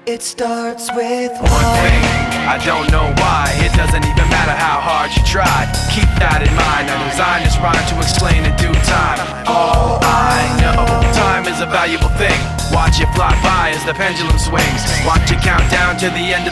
It starts with One thing, I don't know why. It doesn't even matter how hard you try. Keep that in mind. I designed this rhyme to explain in due time. All I know, time is a valuable thing. Watch it fly by as the pendulum swings. Watch it count down to the end of the